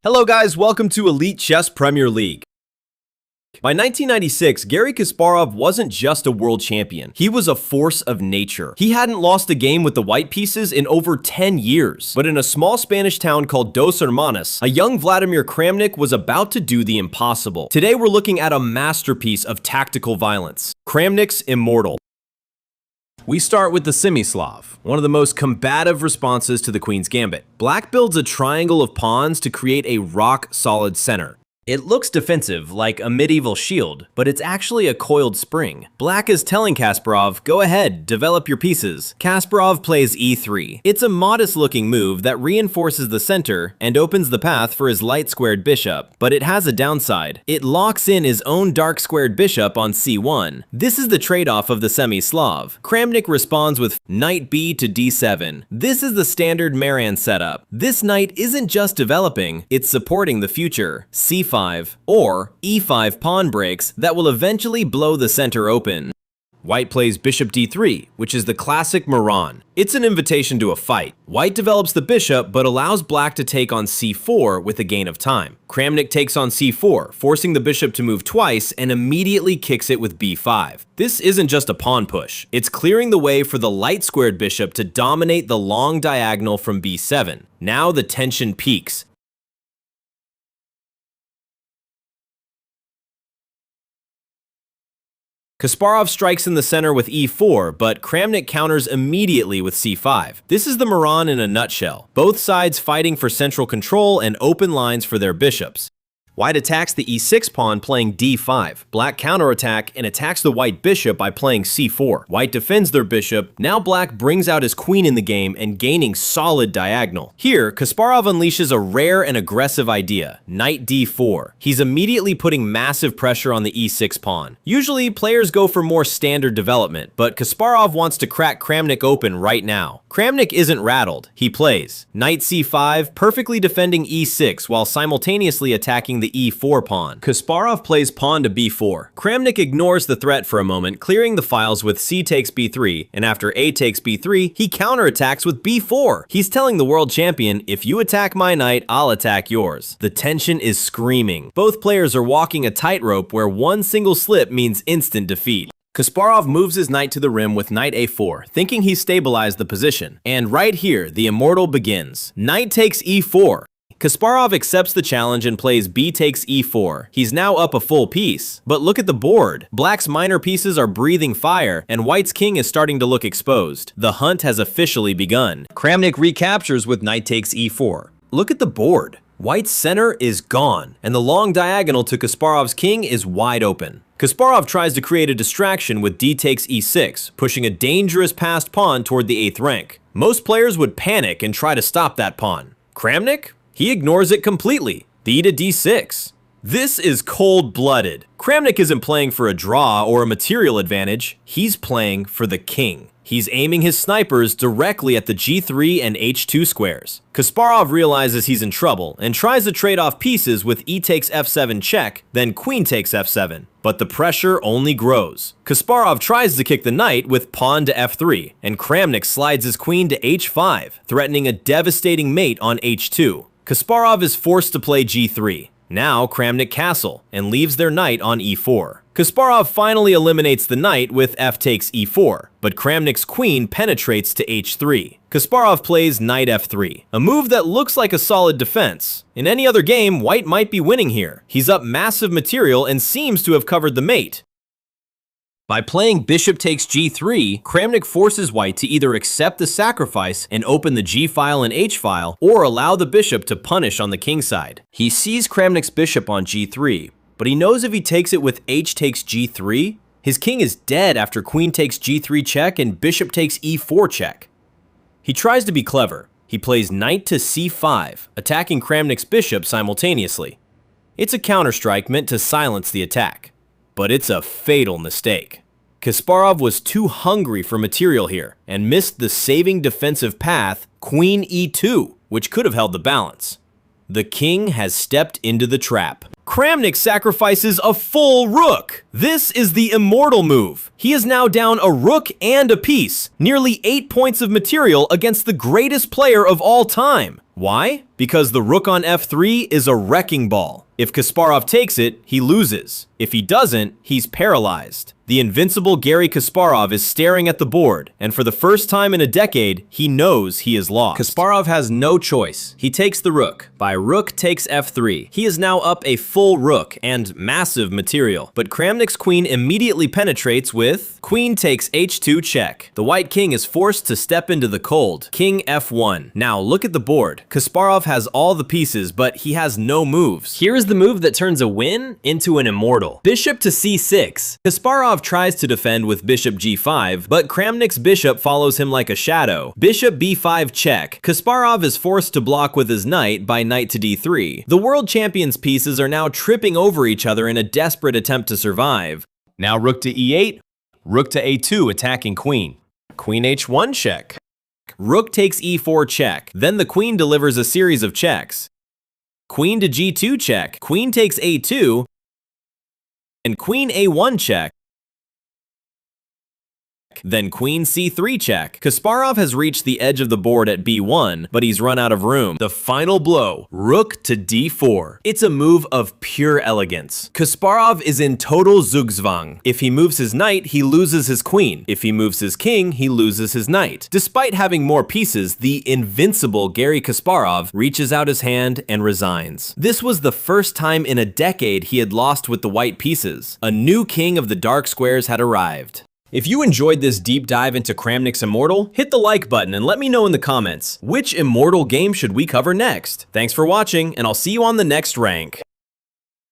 Hello guys, welcome to Elite Chess Premier League. By 1996, Garry Kasparov wasn't just a world champion. He was a force of nature. He hadn't lost a game with the white pieces in over 10 years. But in a small Spanish town called Dos Hermanas, a young Vladimir Kramnik was about to do the impossible. Today we're looking at a masterpiece of tactical violence, Kramnik's Immortal. We start with the semi-Slav, one of the most combative responses to the Queen's Gambit. Black builds a triangle of pawns to create a rock-solid center. It looks defensive, like a medieval shield, but it's actually a coiled spring. Black is telling Kasparov, go ahead, develop your pieces. Kasparov plays e3. It's a modest-looking move that reinforces the center and opens the path for his light-squared bishop, but it has a downside. It locks in his own dark-squared bishop on c1. This is the trade-off of the semi-Slav. Kramnik responds with knight b to d7. This is the standard Maran setup. This knight isn't just developing, it's supporting the future. c5 or e5 pawn breaks that will eventually blow the center open. White plays bishop d3, which is the classic Maran. It's an invitation to a fight. White develops the bishop, but allows black to take on c4 with a gain of time. Kramnik takes on c4, forcing the bishop to move twice and immediately kicks it with b5. This isn't just a pawn push. It's clearing the way for the light-squared bishop to dominate the long diagonal from b7. Now the tension peaks. Kasparov strikes in the center with e4, but Kramnik counters immediately with c5. This is the Maran in a nutshell. Both sides fighting for central control and open lines for their bishops. White attacks the e6 pawn playing d5. Black counterattack and attacks the white bishop by playing c4. White defends their bishop. Now black brings out his queen in the game and gaining solid diagonal. Here, Kasparov unleashes a rare and aggressive idea, knight d4. He's immediately putting massive pressure on the e6 pawn. Usually, players go for more standard development, but Kasparov wants to crack Kramnik open right now. Kramnik isn't rattled. He plays knight c5, perfectly defending e6 while simultaneously attacking the e4 pawn. Kasparov plays pawn to b4. Kramnik ignores the threat for a moment, clearing the files with c takes b3, and after a takes b3, he counterattacks with b4. He's telling the world champion, if you attack my knight, I'll attack yours. The tension is screaming. Both players are walking a tightrope where one single slip means instant defeat. Kasparov moves his knight to the rim with knight a4, thinking he's stabilized the position. And right here, the Immortal begins. Knight takes e4. Kasparov accepts the challenge and plays b takes e4. He's now up a full piece. But look at the board. Black's minor pieces are breathing fire, and white's king is starting to look exposed. The hunt has officially begun. Kramnik recaptures with knight takes e4. Look at the board. White's center is gone, and the long diagonal to Kasparov's king is wide open. Kasparov tries to create a distraction with d takes e6, pushing a dangerous passed pawn toward the 8th rank. Most players would panic and try to stop that pawn. Kramnik? He ignores it completely. D to d6. This is cold-blooded. Kramnik isn't playing for a draw or a material advantage. He's playing for the king. He's aiming his snipers directly at the g3 and h2 squares. Kasparov realizes he's in trouble and tries to trade off pieces with e takes f7 check, then queen takes f7. But the pressure only grows. Kasparov tries to kick the knight with pawn to f3, and Kramnik slides his queen to h5, threatening a devastating mate on h2. Kasparov is forced to play g3. Now Kramnik castle and leaves their knight on e4. Kasparov finally eliminates the knight with f takes e4, but Kramnik's queen penetrates to h3. Kasparov plays knight f3, a move that looks like a solid defense. In any other game, white might be winning here. He's up massive material and seems to have covered the mate. By playing bishop takes g3, Kramnik forces white to either accept the sacrifice and open the g file and h file, or allow the bishop to punish on the king side. He sees Kramnik's bishop on g3, but he knows if he takes it with h takes g3, his king is dead after queen takes g3 check and bishop takes e4 check. He tries to be clever. He plays knight to c5, attacking Kramnik's bishop simultaneously. It's a counterstrike meant to silence the attack. But it's a fatal mistake. Kasparov was too hungry for material here and missed the saving defensive path, queen e2, which could have held the balance. The king has stepped into the trap. Kramnik sacrifices a full rook. This is the Immortal move. He is now down a rook and a piece, nearly 8 points of material against the greatest player of all time. Why? Because the rook on f3 is a wrecking ball. If Kasparov takes it, he loses. If he doesn't, he's paralyzed. The invincible Garry Kasparov is staring at the board, and for the first time in a decade, he knows he is lost. Kasparov has no choice. He takes the rook. By rook takes f3. He is now up a full rook and massive material, but Kramnik's queen immediately penetrates with queen takes h2 check. The white king is forced to step into the cold. King f1. Now look at the board. Kasparov has all the pieces, but he has no moves. Here is the move that turns a win into an immortal. Bishop to c6. Kasparov tries to defend with bishop g5, but Kramnik's bishop follows him like a shadow. Bishop b5 check. Kasparov is forced to block with his knight by knight to d3. The world champion's pieces are now tripping over each other in a desperate attempt to survive. Now rook to e8, rook to a2 attacking queen. Queen h1 check. Rook takes e4 check. Then the queen delivers a series of checks. Queen to g2 check. Queen takes a2, and queen a1 check. Then queen c3 check. Kasparov has reached the edge of the board at b1, but he's run out of room. The final blow, rook to d4. It's a move of pure elegance. Kasparov is in total zugzwang. If he moves his knight, he loses his queen. If he moves his king, he loses his knight. Despite having more pieces, the invincible Garry Kasparov reaches out his hand and resigns. This was the first time in a decade he had lost with the white pieces. A new king of the dark squares had arrived. If you enjoyed this deep dive into Kramnik's Immortal, hit the like button and let me know in the comments, which Immortal game should we cover next? Thanks for watching, and I'll see you on the next rank.